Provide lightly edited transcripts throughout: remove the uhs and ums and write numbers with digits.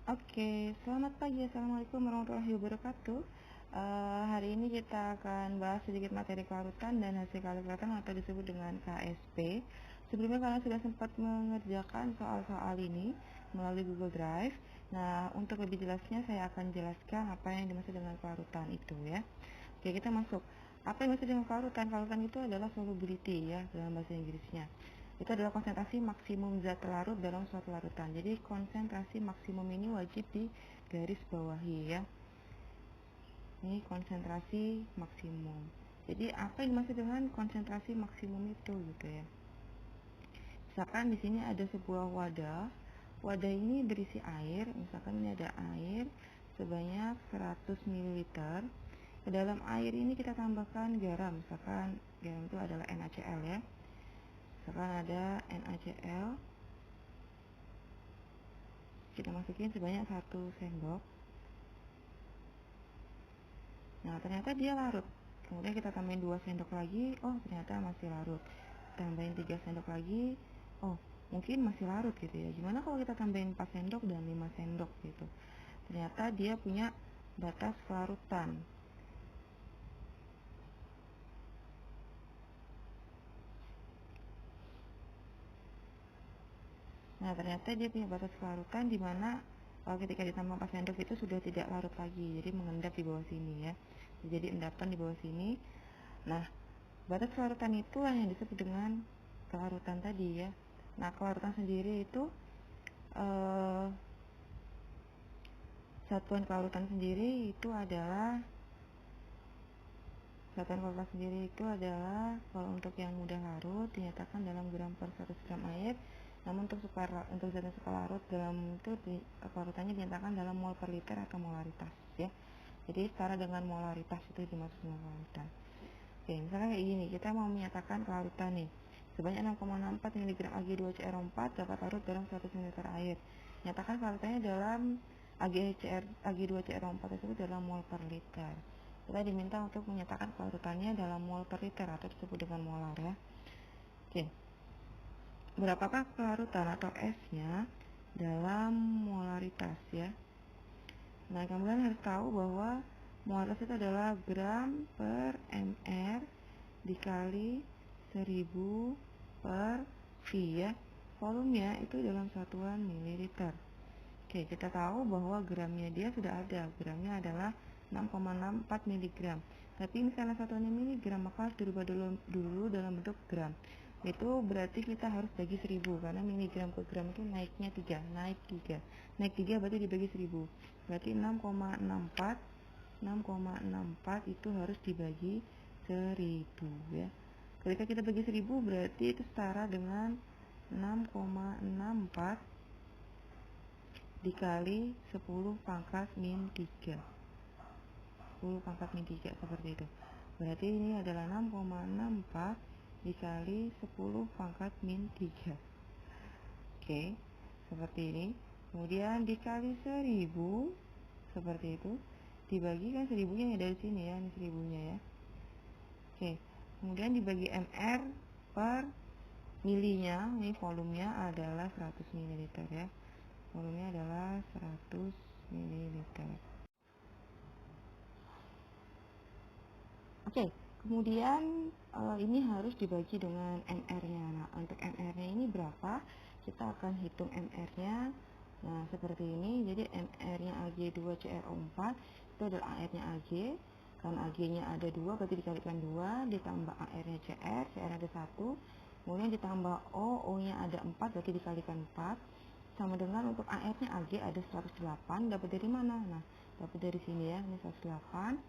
Oke, selamat pagi. Assalamualaikum warahmatullahi wabarakatuh. Hari ini kita akan bahas sedikit materi kelarutan dan hasil kelarutan atau disebut dengan KSP. Sebelumnya kalian sudah sempat mengerjakan soal-soal ini melalui Google Drive. Nah, untuk lebih jelasnya saya akan jelaskan apa yang dimaksud dengan kelarutan itu ya. Oke, kita masuk. Apa yang dimaksud dengan kelarutan? Kelarutan itu adalah solubility ya dalam bahasa Inggrisnya. Itu adalah konsentrasi maksimum zat larut dalam suatu larutan. Jadi konsentrasi maksimum ini wajib di garis bawahi ya. Ini konsentrasi maksimum. Jadi apa yang dimaksud dengan konsentrasi maksimum itu gitu ya. Misalkan di sini ada sebuah wadah. Wadah ini berisi air. Misalkan ini ada air sebanyak 100 ml. Ke dalam air ini kita tambahkan garam. Misalkan garam itu adalah NaCl ya. Misalkan ada NaCl, kita masukin sebanyak 1 sendok. Nah, ternyata dia larut. Kemudian kita tambahin 2 sendok lagi, oh ternyata masih larut. Tambahin 3 sendok lagi, oh mungkin masih larut gitu ya. Gimana kalau kita tambahin 4 sendok dan 5 sendok gitu. Ternyata dia punya batas kelarutan. Nah, ternyata dia punya batas kelarutan di mana ketika ditambah 4 sendok itu sudah tidak larut lagi, jadi mengendap di bawah sini ya. Jadi endapan di bawah sini. Nah, batas kelarutan itulah yang disebut dengan kelarutan tadi ya. Nah, kelarutan sendiri itu satuan kelarutan sendiri itu adalah kalau untuk yang mudah larut dinyatakan dalam gram per 100 gram air. Namun untuk zat yang suka larut dalam itu kelarutannya dinyatakan dalam mol per liter atau molaritas ya. Jadi setara dengan molaritas itu dimaksud dengan kelarutan. Oke, misalnya kayak gini, kita mau menyatakan kelarutan nih. Sebanyak 6,64 mg Ag2CR4 dapat larut dalam 100 ml air. Nyatakan kelarutannya dalam Ag2CR4 tersebut dalam mol per liter. Kita diminta untuk menyatakan kelarutannya dalam mol per liter atau disebut dengan molar ya. Oke. Berapakah kelarutan atau S-nya dalam molaritas ya? Nah, kalian harus tahu bahwa molaritas itu adalah gram per mr dikali 1000 per V ya. Volumenya itu dalam satuan mililiter. Oke, kita tahu bahwa gramnya dia sudah ada. Gramnya adalah 6,64 mg. Tapi misalnya satuannya miligram, maka harus dirubah dulu dalam bentuk gram. Itu berarti kita harus bagi 1000 karena miligram ke gram itu naiknya 3, naik 3 berarti dibagi 1000. Berarti 6,64 itu harus dibagi 1000 ya. Ketika kita bagi 1000 berarti itu setara dengan 6,64 dikali 10 pangkat min 3. 10 pangkat min 3 seperti itu. Berarti ini adalah 6,64 dikali 10 pangkat min 3. Oke, seperti ini. Kemudian dikali 1000 seperti itu. Dibagi kan 1000-nya ya dari sini ya, ini 1000-nya ya. Oke, kemudian dibagi mr per milinya, ini volumenya adalah 100 ml ya. Volumenya adalah 100 ml. Oke, kemudian ini harus dibagi dengan mr-nya. Nah, untuk mr-nya ini berapa? Kita akan hitung mr-nya. Nah, seperti ini. Jadi mr-nya Ag2CrO4 itu adalah AR-nya Ag. Karena Ag-nya ada 2, berarti dikalikan 2, ditambah AR-nya Cr, Cr ada 1. Kemudian ditambah O, O-nya ada 4, berarti dikalikan 4. Sama dengan untuk AR-nya Ag ada 108, dapat dari mana? Nah, dapat dari sini ya, ini 108.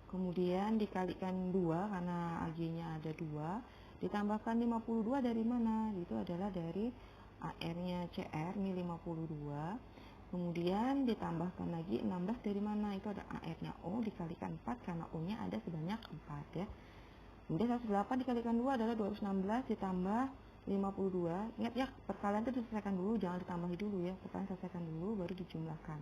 Kemudian dikalikan 2 karena Ag-nya ada 2, ditambahkan 52 dari mana? Itu adalah dari AR-nya Cr, ini 52. Kemudian ditambahkan lagi 16 dari mana? Itu ada AR-nya O dikalikan 4 karena O-nya ada sebanyak 4 ya. Kemudian 108 dikalikan 2 adalah 216 ditambah 52. Ingat ya, perkalian itu diselesaikan dulu, jangan ditambahi dulu ya. Perkalian selesaikan dulu baru dijumlahkan.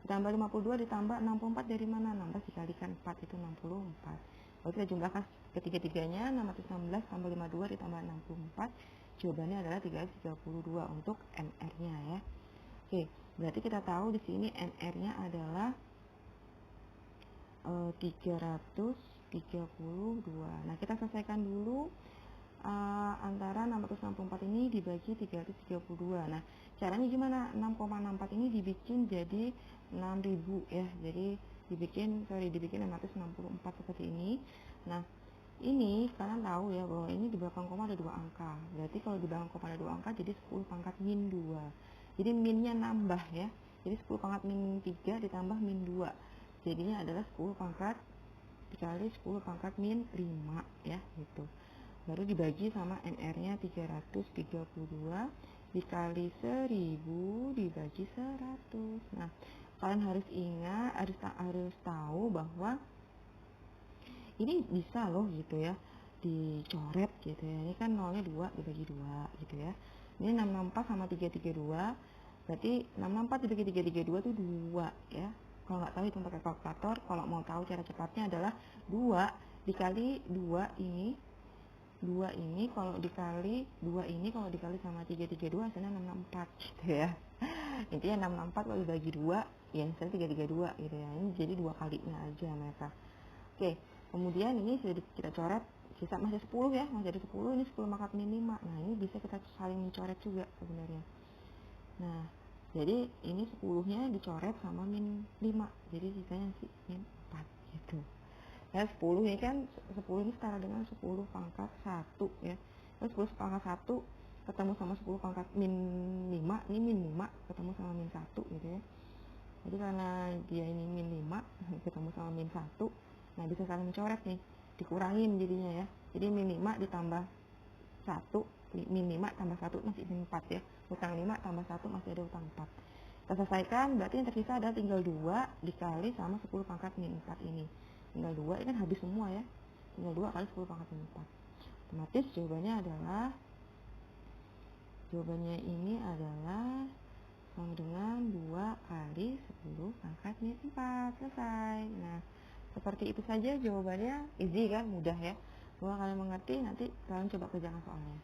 Ditambah 52 ditambah 64 dari mana? 16 dikalikan 4 itu 64. Kalau kita jumlahkan ketiga-tiganya, 616 tambah 52 ditambah 64, jawabannya adalah 332 untuk MR-nya ya. Oke, Berarti kita tahu di sini MR-nya adalah 332. Nah, kita selesaikan dulu antara 664 ini dibagi 332. Nah, caranya gimana? 6,64 ini dibikin jadi 6000 ya. Jadi dibikin 664 seperti ini. Nah, ini kalian tahu ya bahwa ini di belakang koma ada 2 angka. Berarti kalau di belakang koma ada 2 angka jadi 10 pangkat min 2. Jadi minnya nambah ya. Jadi 10 pangkat min 3 ditambah min 2. Jadinya adalah 10 pangkat dikali 10 pangkat min 5 ya gitu. Baru dibagi sama MR-nya 332 dikali 1000 dibagi 100. Nah, kalian harus ingat, harus tahu bahwa ini bisa loh gitu ya dicoret gitu ya. Ini kan nolnya 2 dibagi 2 gitu ya. Ini 664 sama 332, berarti 664 dibagi 332 itu 2 ya. Kalau nggak tahu hitung pakai kalkulator, kalau mau tahu cara cepatnya adalah 2 dikali 2 ini, 2 ini kalau dikali 2 ini kalau dikali sama 332 hasilnya 664 gitu ya. Intinya 664 kalau dibagi 2 ya hasilnya 332 gitu ya. Ini jadi 2 kalinya aja mereka. Oke, kemudian ini sudah kita coret, sisa masih 10 ya, masih ada 10, ini 10 pangkat min 5. Nah, ini bisa kita saling mencoret juga sebenarnya. Nah, jadi ini 10-nya dicoret sama min 5, jadi sisanya min 4 gitu. Ya 10 ini kan 10 ini setara dengan 10 pangkat 1 ya. Terus 10 pangkat 1 ketemu sama 10 pangkat min 5, ini min 5 ketemu sama min 1 gitu ya. Jadi karena dia ini min 5 ketemu sama min 1, nah bisa saling mencoret nih, dikurangin jadinya ya. Jadi min 5 ditambah 1, min 5 tambah 1 masih min 4 ya. Utang 5 tambah 1 masih ada utang 4. Kita selesaikan, berarti yang tersisa ada tinggal 2 dikali sama 10 pangkat min 4 ini. Tinggal 2, ini kan habis semua ya. Tinggal 2 kali 10 pangkat min 4. Otomatis jawabannya ini adalah sama dengan 2 kali 10 pangkat min 4. Selesai. Nah, seperti itu saja jawabannya, easy kan, mudah ya. Semoga kalian mengerti, nanti kalian coba kerjakan soalnya.